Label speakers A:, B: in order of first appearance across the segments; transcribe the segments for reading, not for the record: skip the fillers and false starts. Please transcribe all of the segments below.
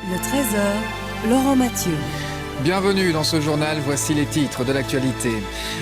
A: Le Trésor, Laurent Mathieu.
B: Bienvenue dans ce journal, voici les titres de l'actualité.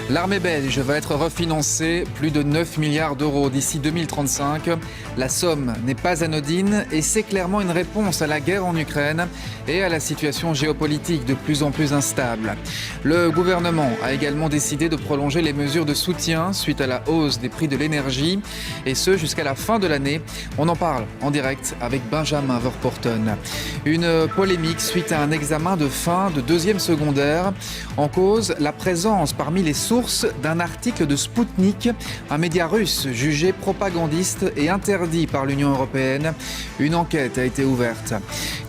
B: L'armée belge va être refinancée plus de 9 milliards d'euros d'ici 2035. La somme n'est pas anodine et c'est clairement une réponse à la guerre en Ukraine et à la situation géopolitique de plus en plus instable. Le gouvernement a également décidé de prolonger les mesures de soutien suite à la hausse des prix de l'énergie et ce jusqu'à la fin de l'année. On en parle en direct avec Benjamin Verpoorten. Une polémique suite à un examen de fin de deuxième secondaire. En cause, la présence parmi les sources d'un article de Sputnik, un média russe jugé propagandiste et interdit par l'Union européenne. Une enquête a été ouverte.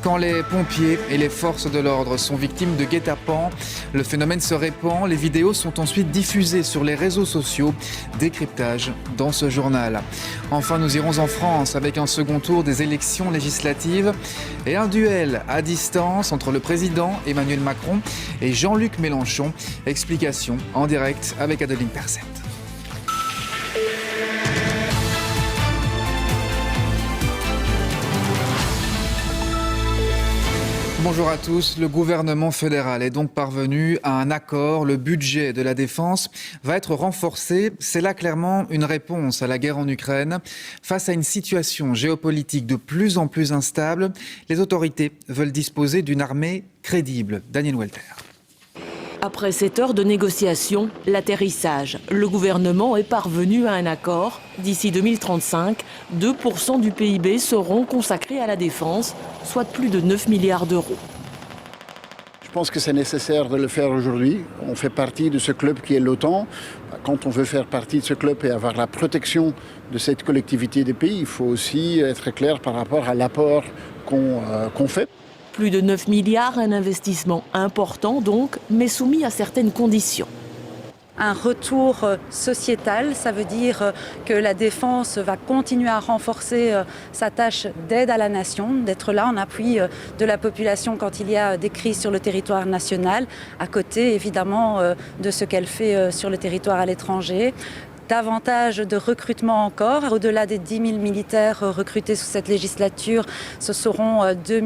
B: Quand les pompiers et les forces de l'ordre sont victimes de guet-apens, le phénomène se répand. Les vidéos sont ensuite diffusées sur les réseaux sociaux. Décryptage dans ce journal. Enfin, nous irons en France avec un second tour des élections législatives et un duel à distance entre le président Emmanuel Macron et Jean-Luc Mélenchon. Explication en direct avec Adeline Perset. Bonjour à tous. Le gouvernement fédéral est donc parvenu à un accord. Le budget de la défense va être renforcé. C'est là clairement une réponse à la guerre en Ukraine. Face à une situation géopolitique de plus en plus instable, les autorités veulent disposer d'une armée crédible. Daniel Welter.
C: Après 7 heures de négociations, l'atterrissage. Le gouvernement est parvenu à un accord. D'ici 2035, 2% du PIB seront consacrés à la défense, soit plus de 9 milliards d'euros.
D: Je pense que c'est nécessaire de le faire aujourd'hui. On fait partie de ce club qui est l'OTAN. Quand on veut faire partie de ce club et avoir la protection de cette collectivité des pays, il faut aussi être clair par rapport à l'apport qu'on fait.
C: Plus de 9 milliards, un investissement important donc, mais soumis à certaines conditions.
E: Un retour sociétal, ça veut dire que la défense va continuer à renforcer sa tâche d'aide à la nation, d'être là en appui de la population quand il y a des crises sur le territoire national, à côté évidemment de ce qu'elle fait sur le territoire à l'étranger. Davantage de recrutement encore. Au-delà des 10 000 militaires recrutés sous cette législature, ce seront 2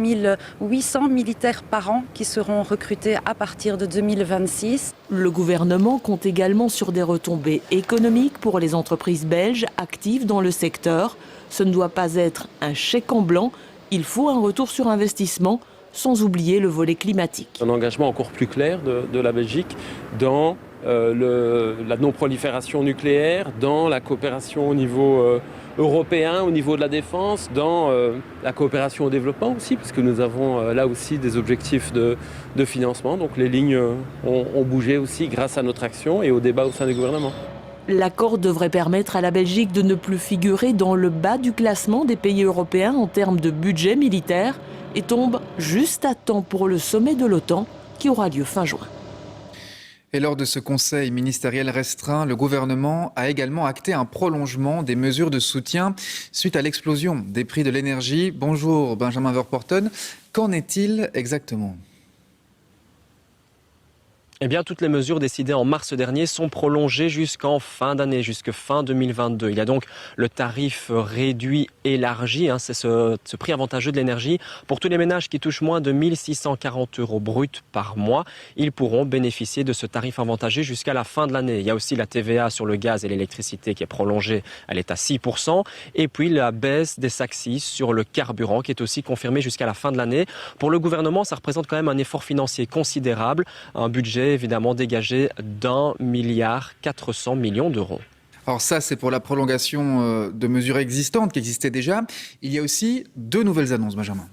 E: 800 militaires par an qui seront recrutés à partir de 2026.
C: Le gouvernement compte également sur des retombées économiques pour les entreprises belges actives dans le secteur. Ce ne doit pas être un chèque en blanc, il faut un retour sur investissement, sans oublier le volet climatique.
F: Un engagement encore plus clair de la Belgique dans la non-prolifération nucléaire, dans la coopération au niveau européen, au niveau de la défense, dans la coopération au développement aussi, puisque nous avons là aussi des objectifs de financement. Donc les lignes ont bougé aussi grâce à notre action et au débat au sein du gouvernement.
C: L'accord devrait permettre à la Belgique de ne plus figurer dans le bas du classement des pays européens en termes de budget militaire et tombe juste à temps pour le sommet de l'OTAN qui aura lieu fin juin.
B: Et lors de ce conseil ministériel restreint, le gouvernement a également acté un prolongement des mesures de soutien suite à l'explosion des prix de l'énergie. Bonjour Benjamin Verpoorten, qu'en est-il exactement ?
G: Eh bien, toutes les mesures décidées en mars dernier sont prolongées jusqu'en fin d'année, jusqu'à fin 2022. Il y a donc le tarif réduit élargi, c'est ce prix avantageux de l'énergie. Pour tous les ménages qui touchent moins de 1 640 € bruts par mois, ils pourront bénéficier de ce tarif avantagé jusqu'à la fin de l'année. Il y a aussi la TVA sur le gaz et l'électricité qui est prolongée, elle est à 6%. Et puis la baisse des accises sur le carburant qui est aussi confirmée jusqu'à la fin de l'année. Pour le gouvernement, ça représente quand même un effort financier considérable, un budget évidemment dégagé d'1,4 milliard d'euros.
B: Alors ça, c'est pour la prolongation de mesures existantes qui existaient déjà. Il y a aussi 2 nouvelles annonces, Benjamin.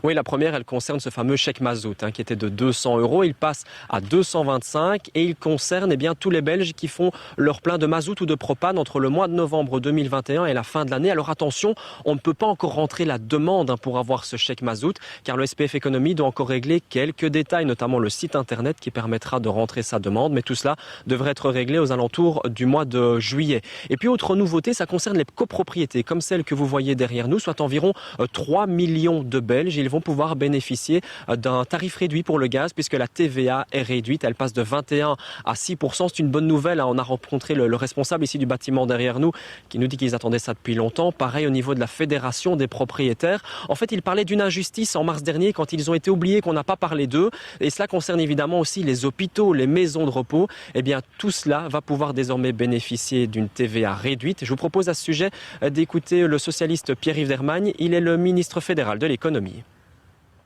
G: Oui, la première, elle concerne ce fameux chèque mazout qui était de 200 €. Il passe à 225 et il concerne tous les Belges qui font leur plein de mazout ou de propane entre le mois de novembre 2021 et la fin de l'année. Alors attention, on ne peut pas encore rentrer la demande pour avoir ce chèque mazout car le SPF Économie doit encore régler quelques détails, notamment le site internet qui permettra de rentrer sa demande. Mais tout cela devrait être réglé aux alentours du mois de juillet. Et puis autre nouveauté, ça concerne les copropriétés comme celle que vous voyez derrière nous, soit environ 3 millions de Belges. ils vont pouvoir bénéficier d'un tarif réduit pour le gaz puisque la TVA est réduite. Elle passe de 21 à 6%. C'est une bonne nouvelle. On a rencontré le responsable ici du bâtiment derrière nous qui nous dit qu'ils attendaient ça depuis longtemps. Pareil au niveau de la Fédération des propriétaires. En fait, ils parlaient d'une injustice en mars dernier quand ils ont été oubliés qu'on n'a pas parlé d'eux. Et cela concerne évidemment aussi les hôpitaux, les maisons de repos. Eh bien, tout cela va pouvoir désormais bénéficier d'une TVA réduite. Je vous propose à ce sujet d'écouter le socialiste Pierre-Yves Dermagne. Il est le ministre fédéral de l'économie.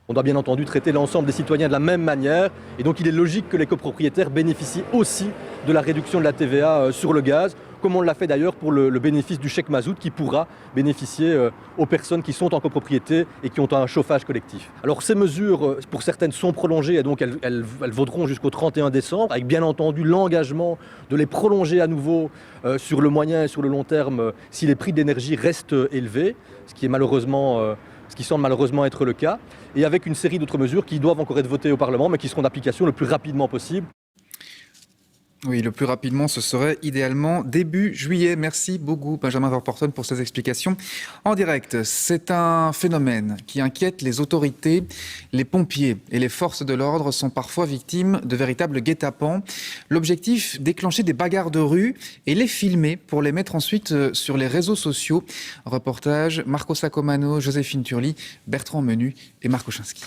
H: On doit bien entendu traiter l'ensemble des citoyens de la même manière et donc il est logique que les copropriétaires bénéficient aussi de la réduction de la TVA sur le gaz, comme on l'a fait d'ailleurs pour le bénéfice du chèque mazout qui pourra bénéficier aux personnes qui sont en copropriété et qui ont un chauffage collectif. Alors ces mesures, pour certaines, sont prolongées et donc elles vaudront jusqu'au 31 décembre, avec bien entendu l'engagement de les prolonger à nouveau sur le moyen et sur le long terme si les prix de l'énergie restent élevés, ce qui semble malheureusement être le cas, et avec une série d'autres mesures qui doivent encore être votées au Parlement, mais qui seront d'application le plus rapidement possible.
B: Oui, le plus rapidement, ce serait idéalement début juillet. Merci beaucoup, Benjamin Verporten, pour ces explications en direct. C'est un phénomène qui inquiète les autorités. Les pompiers et les forces de l'ordre sont parfois victimes de véritables guet-apens. L'objectif, déclencher des bagarres de rue et les filmer pour les mettre ensuite sur les réseaux sociaux. Reportage Marco Sacomano, Joséphine Turli, Bertrand Menu et Marc Ochinski.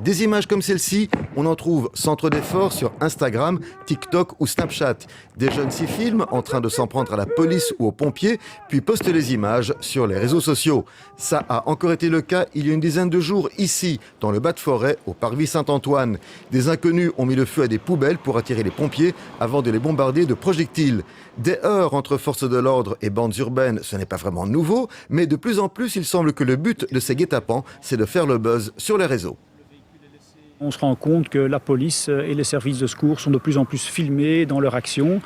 I: Des images comme celle-ci, on en trouve centre d'effort sur Instagram, TikTok ou Snapchat. Des jeunes s'y filment en train de s'en prendre à la police ou aux pompiers, puis postent les images sur les réseaux sociaux. Ça a encore été le cas il y a une dizaine de jours ici, dans le Bas-de-Forêt, au Parvis Saint-Antoine. Des inconnus ont mis le feu à des poubelles pour attirer les pompiers avant de les bombarder de projectiles. Des heurts entre forces de l'ordre et bandes urbaines, ce n'est pas vraiment nouveau, mais de plus en plus, il semble que le but de ces guet-apens, c'est de faire le buzz sur les réseaux.
J: On se rend compte que la police et les services de secours sont de plus en plus filmés dans leur action,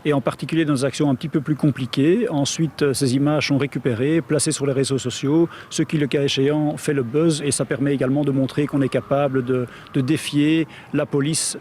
J: et en particulier dans des actions un petit peu plus compliquées. Ensuite, ces images sont récupérées, placées sur les réseaux sociaux, ce qui, le cas échéant, fait le buzz, et ça permet également de montrer qu'on est capable de défier la police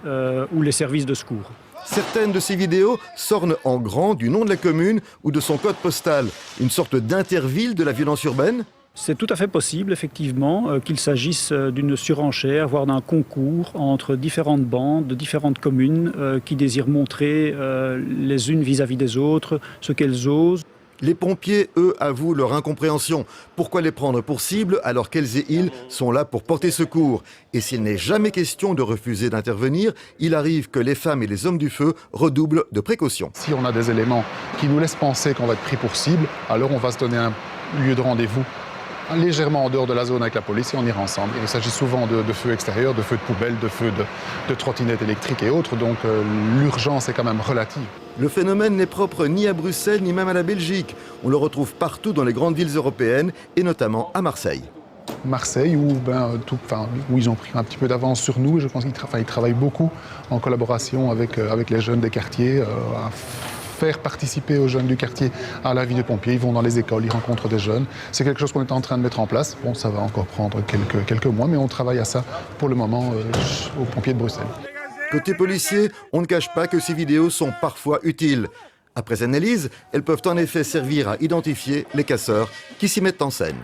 J: ou les services de secours.
I: Certaines de ces vidéos sortent en grand du nom de la commune ou de son code postal, une sorte d'interville de la violence urbaine.
J: C'est tout à fait possible, effectivement, qu'il s'agisse d'une surenchère, voire d'un concours entre différentes bandes de différentes communes qui désirent montrer les unes vis-à-vis des autres ce qu'elles osent.
I: Les pompiers, eux, avouent leur incompréhension. Pourquoi les prendre pour cible alors qu'elles et ils sont là pour porter secours? Et s'il n'est jamais question de refuser d'intervenir, il arrive que les femmes et les hommes du feu redoublent de précautions.
K: Si on a des éléments qui nous laissent penser qu'on va être pris pour cible, alors on va se donner un lieu de rendez-vous légèrement en dehors de la zone avec la police et on ira ensemble. Il s'agit souvent de feux extérieurs, de feux de poubelles, de feux de trottinettes électriques et autres, donc l'urgence est quand même relative.
I: Le phénomène n'est propre ni à Bruxelles ni même à la Belgique. On le retrouve partout dans les grandes villes européennes et notamment à Marseille.
K: Marseille, où ils ont pris un petit peu d'avance sur nous. Je pense qu'ils travaillent beaucoup en collaboration avec les jeunes des quartiers, à faire participer aux jeunes du quartier à la vie des pompiers. Ils vont dans les écoles, ils rencontrent des jeunes. C'est quelque chose qu'on est en train de mettre en place. Bon, ça va encore prendre quelques mois, mais on travaille à ça pour le moment aux pompiers de Bruxelles.
I: Côté policier, on ne cache pas que ces vidéos sont parfois utiles. Après analyse, elles peuvent en effet servir à identifier les casseurs qui s'y mettent en scène.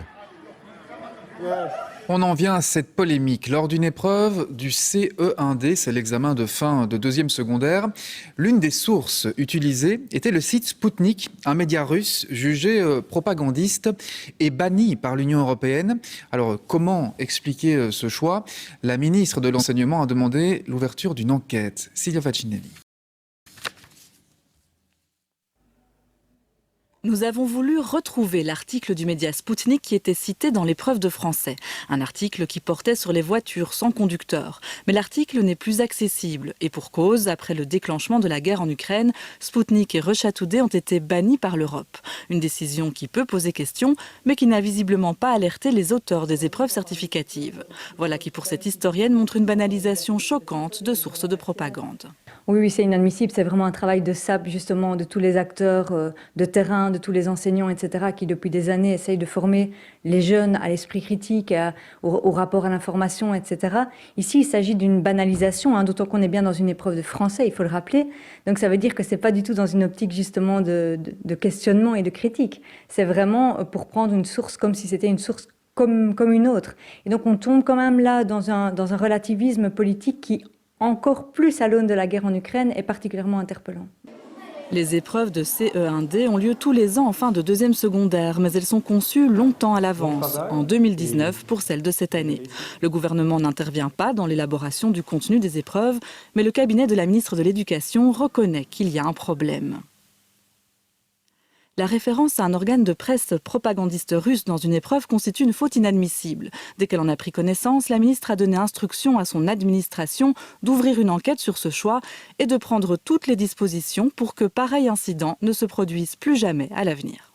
B: On en vient à cette polémique. Lors d'une épreuve du CE1D, c'est l'examen de fin de deuxième secondaire, l'une des sources utilisées était le site Spoutnik, un média russe jugé propagandiste et banni par l'Union européenne. Alors, comment expliquer ce choix? La ministre de l'Enseignement a demandé l'ouverture d'une enquête. Silvia Facinelli.
L: Nous avons voulu retrouver l'article du média Spoutnik qui était cité dans l'épreuve de français. Un article qui portait sur les voitures sans conducteur. Mais l'article n'est plus accessible. Et pour cause, après le déclenchement de la guerre en Ukraine, Spoutnik et Russia Today ont été bannis par l'Europe. Une décision qui peut poser question, mais qui n'a visiblement pas alerté les auteurs des épreuves certificatives. Voilà qui, pour cette historienne, montre une banalisation choquante de sources de propagande.
M: Oui, c'est inadmissible. C'est vraiment un travail de sape, justement, de tous les acteurs de terrain, de tous les enseignants, etc., qui depuis des années essayent de former les jeunes à l'esprit critique, au rapport à l'information, etc. Ici, il s'agit d'une banalisation, d'autant qu'on est bien dans une épreuve de français, il faut le rappeler. Donc ça veut dire que ce n'est pas du tout dans une optique justement de questionnement et de critique. C'est vraiment pour prendre une source comme si c'était une source comme une autre. Et donc on tombe quand même là dans un relativisme politique qui, encore plus à l'aune de la guerre en Ukraine, est particulièrement interpellant.
L: Les épreuves de CE1D ont lieu tous les ans en fin de deuxième secondaire, mais elles sont conçues longtemps à l'avance, en 2019 pour celles de cette année. Le gouvernement n'intervient pas dans l'élaboration du contenu des épreuves, mais le cabinet de la ministre de l'Éducation reconnaît qu'il y a un problème. La référence à un organe de presse propagandiste russe dans une épreuve constitue une faute inadmissible. Dès qu'elle en a pris connaissance, la ministre a donné instruction à son administration d'ouvrir une enquête sur ce choix et de prendre toutes les dispositions pour que pareil incident ne se produise plus jamais à l'avenir.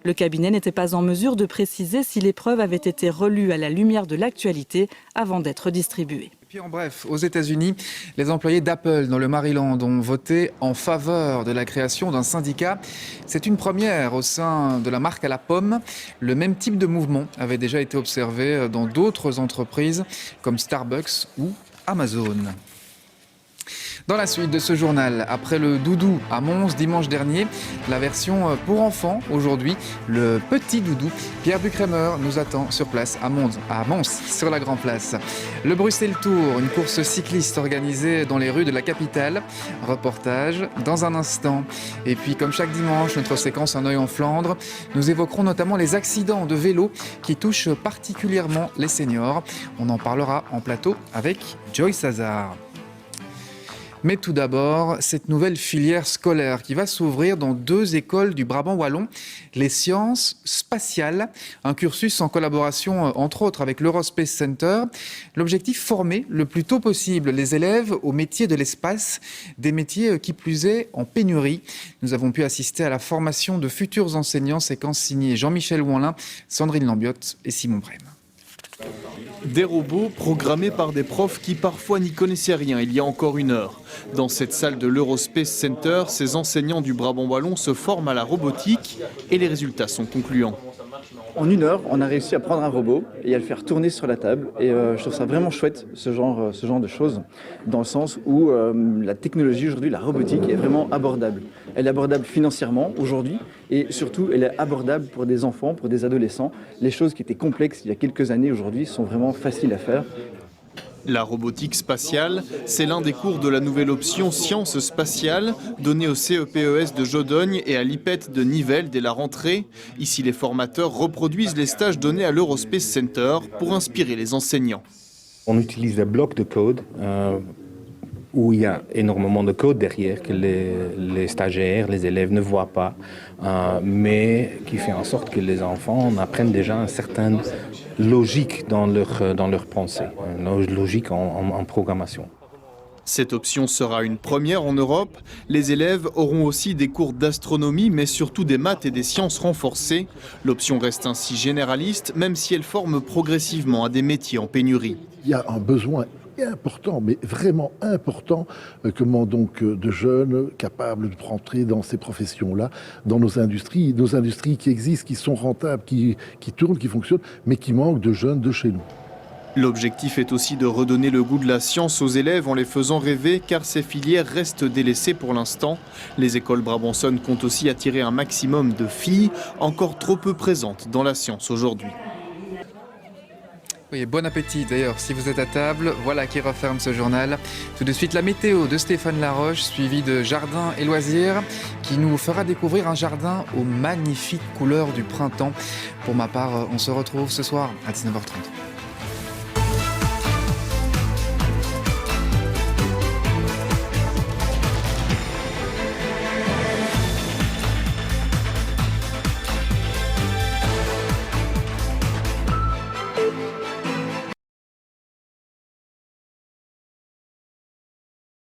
L: Le cabinet n'était pas en mesure de préciser si l'épreuve avait été relue à la lumière de l'actualité avant d'être distribuée.
B: Et puis en bref, aux États-Unis, les employés d'Apple dans le Maryland ont voté en faveur de la création d'un syndicat. C'est une première au sein de la marque à la pomme. Le même type de mouvement avait déjà été observé dans d'autres entreprises comme Starbucks ou Amazon. Dans la suite de ce journal, après le doudou à Mons dimanche dernier, la version pour enfants aujourd'hui, le petit doudou. Pierre Bucremer nous attend sur place à Mons, sur la Grand Place. Le Bruxelles Tour, une course cycliste organisée dans les rues de la capitale. Reportage dans un instant. Et puis comme chaque dimanche, notre séquence Un œil en Flandre, nous évoquerons notamment les accidents de vélo qui touchent particulièrement les seniors. On en parlera en plateau avec Joyce Hazard. Mais tout d'abord, cette nouvelle filière scolaire qui va s'ouvrir dans 2 écoles du Brabant wallon, les sciences spatiales, un cursus en collaboration entre autres avec l'Eurospace Center. L'objectif, former le plus tôt possible les élèves aux métiers de l'espace, des métiers qui plus est en pénurie. Nous avons pu assister à la formation de futurs enseignants, séquence signée Jean-Michel Ouanlin, Sandrine Lambiotte et Simon Brême.
N: Des robots programmés par des profs qui parfois n'y connaissaient rien il y a encore une heure. Dans cette salle de l'Eurospace Center, ces enseignants du Brabant wallon se forment à la robotique et les résultats sont concluants.
O: En 1 heure, on a réussi à prendre un robot et à le faire tourner sur la table. Et je trouve ça vraiment chouette, ce genre de choses, dans le sens où la technologie aujourd'hui, la robotique, est vraiment abordable. Elle est abordable financièrement aujourd'hui et surtout, elle est abordable pour des enfants, pour des adolescents. Les choses qui étaient complexes il y a quelques années aujourd'hui sont vraiment faciles à faire.
N: La robotique spatiale, c'est l'un des cours de la nouvelle option Sciences spatiales, donnée au CEPES de Jodogne et à l'IPET de Nivelles dès la rentrée. Ici, les formateurs reproduisent les stages donnés à l'Eurospace Center pour inspirer les enseignants.
P: On utilise des blocs de code où il y a énormément de code derrière que les stagiaires, les élèves ne voient pas, mais qui fait en sorte que les enfants apprennent déjà une certaine logique dans leur pensée, une logique en programmation.
N: Cette option sera une première en Europe. Les élèves auront aussi des cours d'astronomie, mais surtout des maths et des sciences renforcées. L'option reste ainsi généraliste, même si elle forme progressivement à des métiers en pénurie.
Q: Il y a un besoin important, mais vraiment important, de jeunes capables de rentrer dans ces professions-là, dans nos industries qui existent, qui sont rentables, qui tournent, qui fonctionnent, mais qui manquent de jeunes de chez nous.
N: L'objectif est aussi de redonner le goût de la science aux élèves en les faisant rêver, car ces filières restent délaissées pour l'instant. Les écoles brabançonnes comptent aussi attirer un maximum de filles, encore trop peu présentes dans la science aujourd'hui.
B: Oui, bon appétit d'ailleurs si vous êtes à table. Voilà qui referme ce journal. Tout de suite la météo de Stéphane Laroche, suivi de Jardin et Loisirs, qui nous fera découvrir un jardin aux magnifiques couleurs du printemps. Pour ma part, on se retrouve ce soir à 19h30.